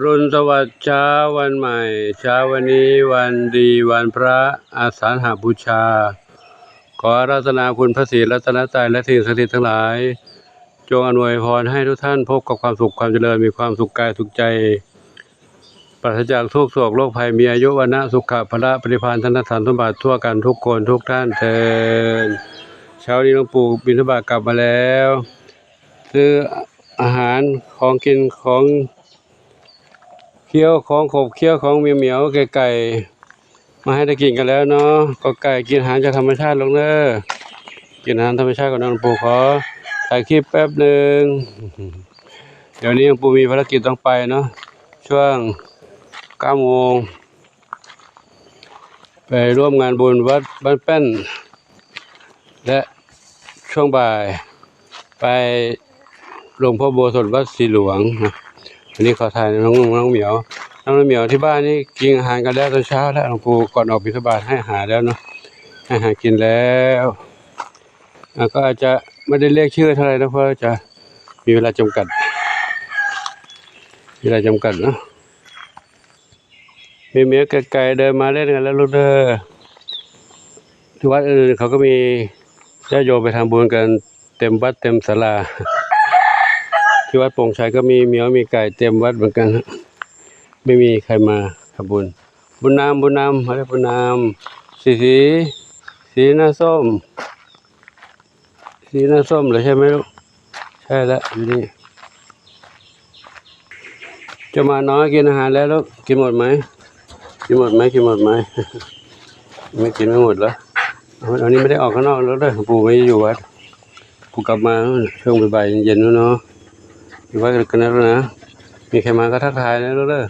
รุณสวัสดิ์เช้าวันใหม่เช้าวันนี้วันดีวันพระอาสาฬหบูชาขออาราธนาคุณพระศรีรัตนตรัยและสิ่งศักดิ์สิทธิ์ทั้งหลายจงอำนวยพรให้ทุกท่านพบกับความสุขความเจริญมีความสุขกายสุขใจปราศจากทุกโศกโรคภัยมีอายุวันนะสุขะพละปฏิภาณธนสารสมบัติทั่วกันทุกคนทุกท่านเถิดเช้านี้หลวงปู่บิณฑบาตกลับมาแล้วซื้ออาหารของกินของเคี้ยวของขบเคี้ยวของเหมียวไก่มาให้ได้กินกันแล้วเนาะก็ไก่กินอาหารจากธรรมชาติลงเนอะกินอาหารธรรมชาติกับน้องปู่ขอถ่ายคลิปแป๊บหนึ่งเดี๋ยวนี้น้องปู่มีภารกิจต้องไปเนาะช่วง9 โมงไปร่วมงานบุญวัดบ้านแป้นและช่วงบ่ายไปหลวงพ่อโบสถวัดศรีหลวงวันนี้ขอถ่ายน้องเหมียวที่บ้านนี่กินอาหารกันแล้วตอนเช้าแล้วหลวงปู่ก่อนออกบิณฑบาตให้อาหารแล้วเนาะให้อาหารกินแล้วก็อาจจะไม่ได้เรียกชื่อเท่าไหร่นะเพราะจะมีเวลาจำกัดเนาะมีเมียไกลๆเดินมาเล่นกันแล้วลูกเด้อที่วัดอื่นเขาก็มีญาติโยมไปทำบุญกันเต็มวัดเต็มศาลาที่วัดโป่งชัยก็มีเมียวมีไก่เต็มวัดเหมือนกันไม่มีใครมาทำบุญนามอะไรบุญนามสีหน้าส้มเลยใช่ไหมลูกใช่แล้วอยู่นี่จะมาน้อยกินอาหารแล้วลูกกินหมดไหมไม่กินไม่หมดแล้วอันนี้ไม่ได้ออกข้างนอกแล้วด้วยปู่ไม่อยู่วัดปู่กลับมาช่วงบ่ายเย็นๆเนาะอยู่วัดกันแล้วนะมีใครมาก็ทักทายนะลูกเด้อ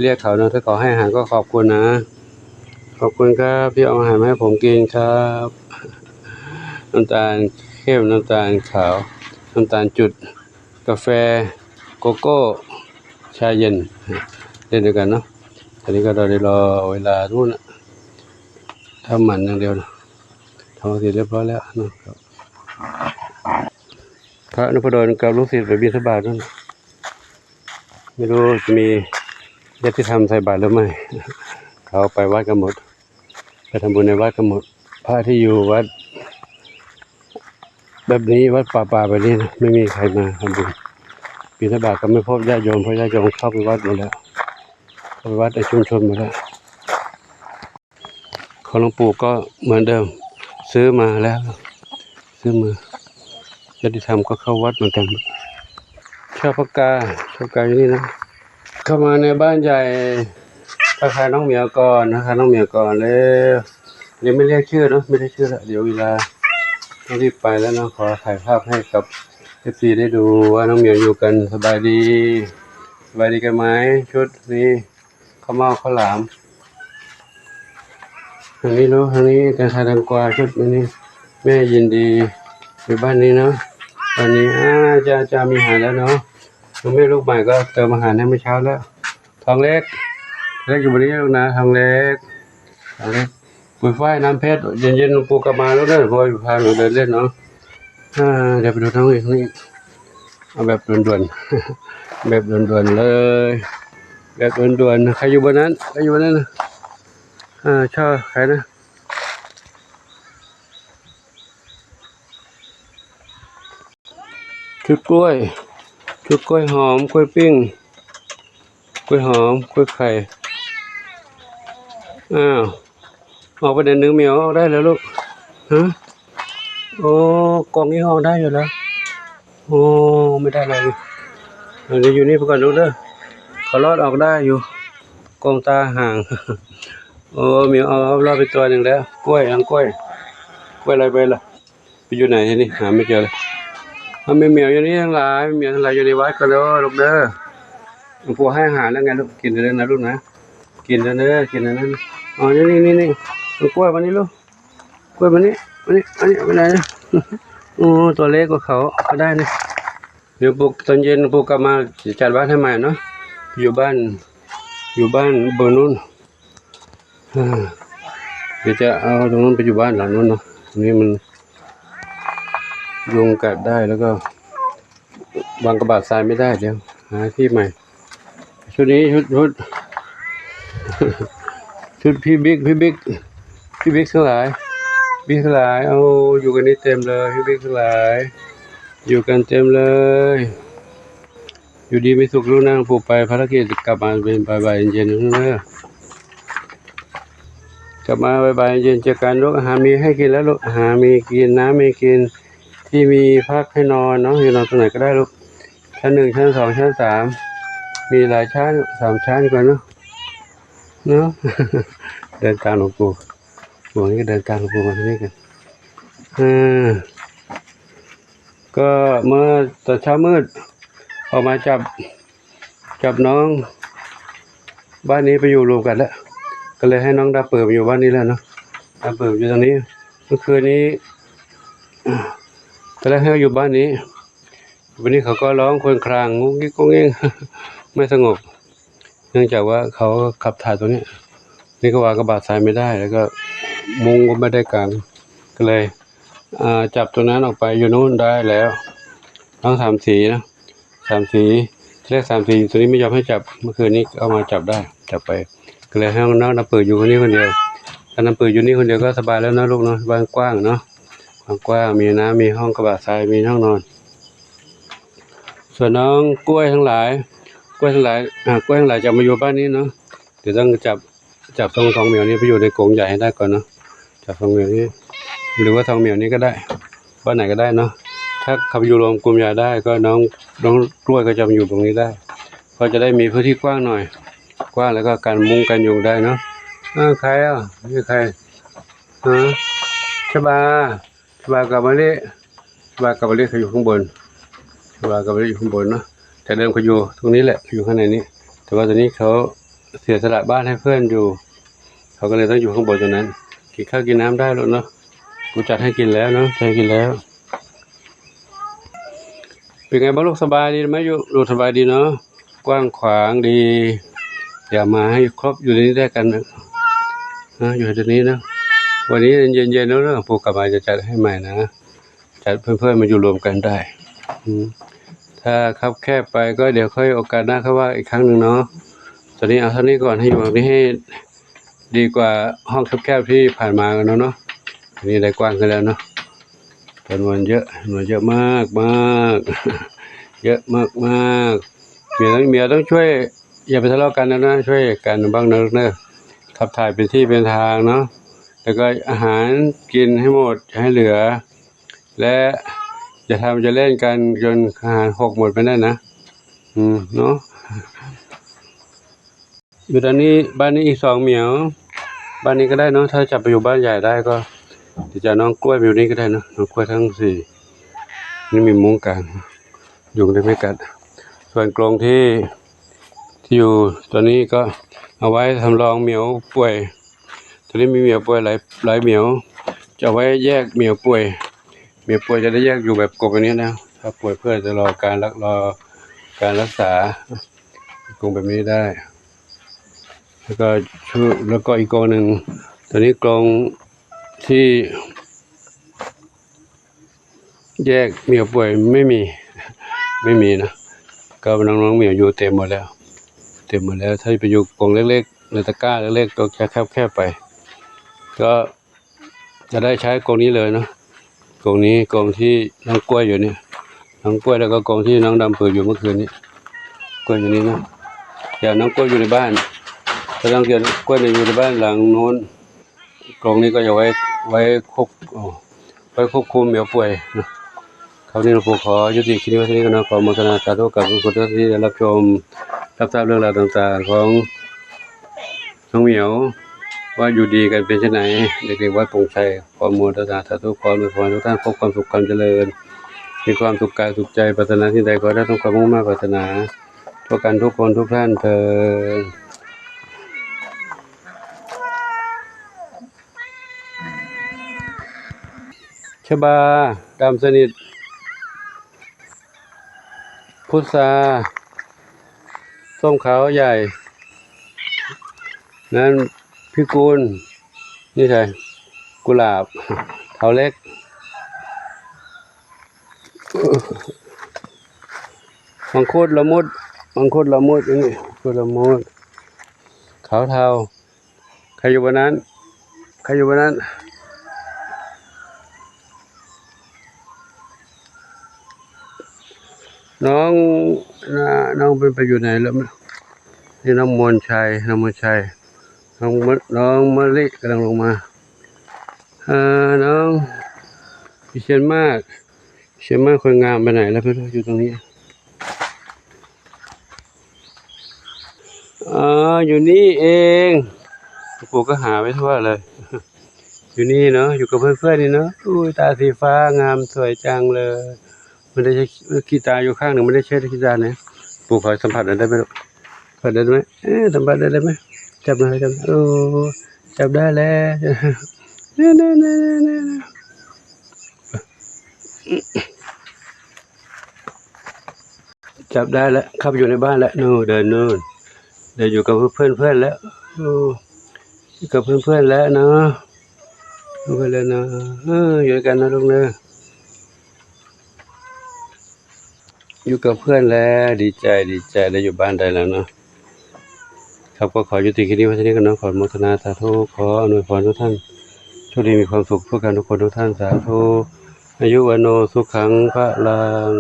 เรียกเขานะถ้าขอให้อาหารก็ขอบคุณนะขอบคุณครับที่เอาอาหารมาให้ผมกินครับน้ำตาลเข้มน้ำตาลขาวน้ำตาลจุดกาแฟโกโก้ชาเย็นเล่นด้วยกันเนาะตอนนี้ก็ได้รอเวลานู่นทำหมันอย่างเดียวนะทำเสร็จเรียบร้อยแล้วนะครับพระนพดลกับลูกศิษย์ไปบิณฑบาตนั่นไม่รู้จะมีญาติธรรมใส่บาตรหรือไม่เขาไปวัดกันหมดไปทำบุญในวัดกันหมดพระที่อยู่วัดแบบนี้วัดป่าแบบนี้นะไม่มีใครมาทำบุญบิณฑบาตก็ไม่พบญาติโยมเพราะญาติโยมเข้าไปวัดหมดแล้วเข้าไปวัดในชุมชนหมดแล้วของหลวงปู่ก็เหมือนเดิมซื้อมาญาติธรรมก็เข้าวัดเหมือนกันชอบปากกาอย่างนี้นะเข้ามาในบ้านใหญ่ทักทายน้องเหมียวก่อนแล้วเดี๋ยวไม่เรียกชื่อเนาะไม่ได้ชื่อละเดี๋ยวเวลาต้องรีบไปแล้วนะขอถ่ายภาพให้กับFCได้ดูว่าน้องเหมียวอยู่กันสบายดีกันไหมชุดนี้ข้าวเม่าข้าวหลามทางนี้แต่ทางกวาชุดนี้แม่ยินดีอยู่บ้านนี้เนาะตอนนี้จะมีอาหารแล้วเนาะแม่ลูกใหม่ก็เติมอาหารให้เมื่อเช้าแล้วทองเล็กอยู่บนนี้ลูกนะทองเล็กปุ๋ยฝ้ายน้ำเพชรเย็นๆหลวงปู่กลับมาแล้วเด้อพออยู่พาหนูเดินเล่นเนาะเดี๋ยวไปดูทั้งนี้เอาแบบด่วนๆเลยแบบด่วนๆใครอยู่บนนั้นนะชอบใครนะชุดกล้วยหอมกล้วยปิ้งกล้วยหอมกล้วยไข่ออกไปเดินเหมียวได้แล้วลูกโอ้กล่องนี้ออกได้อยู่แล้วโอ้ไม่ได้เลยเดี๋ยวอยู่นี่ไปก่อนลูกเด้อเขาลอดออกได้อยู่กองตาห่างโอ้เหมียวเอารอดไปตัวหนึ่งแล้วกล้วยอะไรไปล่ะไปอยู่ไหนทีนี้หาไม่เจอเลยมันมีเหมียวอยู่นี่ทั้งหลายอยู่ในวัดกันแล้วลูกเด้อหลวงปู่ให้อาหารแล้วไงลูกกินเลยนะลูกนะกินแล้วเด้อกินแล้วนะอ๋อนี่มันกล้วยวันนี้ลูกกล้วยวันนี้ไปไหนนะโอ้ตัวเล็กกว่าเขาก็ได้นะเดี๋ยวปลุกตอนเย็นปลุกกลับมาจัดบ้านให้ใหม่เนาะอยู่บ้านเบอร์นู้นเดี๋ยวจะเอาตรงนู้นไปอยู่บ้านหลังนู้นเนาะตรงนี้มันยุงกัดได้แล้วก็วางกระบะทรายไม่ได้เดี๋ยวหาที่ใหม่ ชุดนี้ชุดพี่บิ๊กทั้งหลายเอาอยู่กันนี่เต็มเลยพี่บิ๊กทั้งหลายอยู่กันเต็มเลยอยู่ดีไม่สุขรู้นั่งผูกไปภารกิจกลับมาเป็นบ่ายเย็นๆนั่นเลยกลับมาบ่ายเย็นเจอกันลูกอาหารมีให้กินแล้วลูกอาหารมีกินน้ำมีกินที่มีพักให้นอนเนาะอยู่นอนตรงไหนก็ได้ลูกชั้น 1 ชั้น 2 ชั้น 3มีหลายชั้น3 ชั้นก่อนเนาะเดินตามหลวงปู่นี่ก็เดินตามหลวงปู่มาที่นี่กันก็เมื่อตอนเช้ามืดออกมาจับน้องบ้านนี้ไปอยู่รวมกันแล้วก็เลยให้น้องดาเปิดมาอยู่บ้านนี้แล้วเนาะดาเปิดอยู่ตรงนี้เมื่อคืนนี้ก็เลยให้อยู่บ้านนี้วันนี้เขาก็ร้องครวญครางงุ้งงิ้งกุ้งงิ้งไม่สงบเนื่องจากว่าเขาขับถ่ายตัวนี้นี่ก็วางกระบะทรายไม่ได้แล้วก็มุงก็ไม่ได้กางก็เลยจับตัวนั้นออกไปอยู่นู้นได้แล้วน้อง3 สีนะ3 สีเลข3 สีตัวนี้ไม่ยอมให้จับเมื่อคืนนี้เอามาจับได้จับไปก็เลยให้น้องน้ำเปิดอยู่คนนี้คนเดียวถ้าน้ำเปิดอยู่นี่คนเดียวก็สบายแล้วนะลูกเนาะบ้านกว้างเนาะกว้างมีน้ำมีห้องกระบะทรายมีห้องนอนส่วนน้องกล้วยทั้งหลายจะมาอยู่บ้านนี้เนาะเดี๋ยวต้องจับทองเหมียวนี้ไปอยู่ในกรงใหญ่ให้ได้ก่อนเนาะจับทองเหมียวนี้หรือว่าทองเหมียวนี้ก็ได้บ้านไหนก็ได้เนาะถ้าขับอยู่รวมกลุ่มใหญ่ได้ก็น้องกล้วยก็จะมาอยู่ตรงนี้ได้ก็จะได้มีพื้นที่กว้างหน่อยกว้างแล้วก็การมุงกันยุงได้เนาะใครนี่ใครชบากับมาลิเขาอยู่ข้างบนชบากับมาลิอยู่ข้างบนเนาะแต่เดิมเขาอยู่ตรงนี้แหละอยู่ข้างในนี้แต่ว่าตอนนี้เขาเสียสละบ้านให้เพื่อนอยู่เขาก็เลยต้องอยู่ข้างบนตรงนั้นกินข้าวกินน้ำได้แล้วเนาะกูจัดให้กินแล้วเนาะให้กินแล้วเป็นไงบ้างลูกสบายดีไหมลูกสบายดีเนาะกว้างขวางดีอย่ามาให้ครบอยู่ในนี้ได้กันนะอยู่ตรงนี้นะวันนี้เย็นๆแล้วเนาะปู่กลับมาจะจัดให้ใหม่นะจัดเพื่อนๆมาอยู่รวมกันได้ถ้าคับแคบไปก็เดี๋ยวค่อยโอกาสหน้าเขาว่าอีกครั้งหนึ่งเนาะตอนนี้เอาเท่านี้ก่อนให้อยู่แบบนี้ให้ดีกว่าห้องแคบๆที่ผ่านมากันเนาะอันนี้ได้กว้างขึ้นแล้วเนาะจำนวนเยอะมากเยอะมากเมียต้องช่วยอย่าไปทะเลาะกันนะช่วยกันบ้างเนอะขับถ่ายเป็นที่เป็นทางเนาะแล้วก็อาหารกินให้หมดให้เหลือและจะเล่นกันจนอาหาร6หมดไปได้นะเนาะอยู่ตอนนี้บ้านนี้อีก2 เหมียวบ้านนี้ก็ได้เนาะถ้าจับไปอยู่บ้านใหญ่ได้ก็จะน้องกล้วยอยู่นี่ก็ได้เนาะน้องกล้วยทั้ง4นี่มีมุ้งกลางยุงได้ไม่กัดส่วนกรงที่อยู่ตัวนี้ก็เอาไว้ทำรองเหมียวป่วยตัวนี้มีเหมียวป่วยหลายเหมียวจะเอาไว้แยกเหมียวป่วยจะได้แยกอยู่แบบกบแบบนี้นะถ้าป่วยเพื่อจะรอการรักษากรงแบบนี้ได้แล้วก็อีกกรงหนึ่งตัวนี้กรงที่แยกเหมียวป่วยไม่มีนะก็น้องๆเหมียวอยู่เต็มหมดแล้วถ้าไปอยู่กรงเล็กๆในตะกร้าเล็กๆก็แคบไปก็จะได้ใช้กรงนี้เลยเนาะกรงนี้กรงที่น้องกล้วยอยู่เนี่ยน้องกล้วยแล้วก็กรงที่น้องดำเปิดอยู่เมื่อคืนนี้กล้วยอยู่นี่นะเดี๋ยวน้องกล้วยอยู่ในบ้านถ้าน้องกล้วยอยู่ในบ้านหลังโน้นกรงนี้ก็จะไว้ควบคุมเหมียวป่วยนะคราวนี้หลวงปู่ขอยุติคลิปไว้ที่นี้กันนะขอโมทนาสาธุกับทุกคนที่ได้รับชมรับทราบเรื่องราวต่างๆของน้องเหมียวว่าอยู่ดีกันเป็นเช่นไหนเด็กๆวัดโป่งชัยขอโมทนาสาธุขออวยพรทุกท่านพบความสุขความเจริญมีความสุขกายสุขใจปรารถนาที่ใดก็ได้ต้องความมุ่งมั่นปรารถนาทั่วกันทุกคนทุกท่านเถิดชบาดำสนิทพุทราส้มขาวใหญ่นั้นพิกุลนี่ใช่กุหลาบเถาเล็กมังคุดละมุดอันนี้ ชุลมุนขาวเทาใครอยู่บนนั้นใครอยู่บนนั้นน้องน้องเป็นไปอยู่ไหนแล้วนี่น้องมนชัยน้องมนชัยน้องมะลิกำลังลงมาน้องพิเชียนมากคนงามไปไหนแล้วไม่รู้อยู่ตรงนี้อยู่นี่เองปู่ก็หาไว้ทั่วเลยอยู่นี่เนาะอยู่กับเพื่อนๆนี่เนาะอุ้ยตาสีฟ้างามสวยจังเลยมันได้ใช้ขี้ตาอยู่ข้างหนึ่งไม่ได้ใช้ขี้ตาเนี่ยปู่ขอสัมผัสได้ไหมลูกสัมผัสได้ไหมสัมผัสได้ไหมจับหน่อยโอ้จับได้แล้วจับได้แล้วเข้าไปอยู่ในบ้านแล้วนู่นเดินอยู่กับเพื่อนแล้วอยู่กับเพื่อนแล้วเนาะลูกเลยนะอยู่กันนะลูกเนอะอยู่กับเพื่อนแล้วดีใจได้อยู่บ้านได้แล้วเนาะครับก็ขอยุติคลิปนี้ไว้ที่นี้กันเนาะขออนุโมทนาสาธุขออำนวยพรทุกท่านโชคดีมีความสุขทุกกันทุกคนทุกท่านสาธุอายุวันโนสุขังพระลัง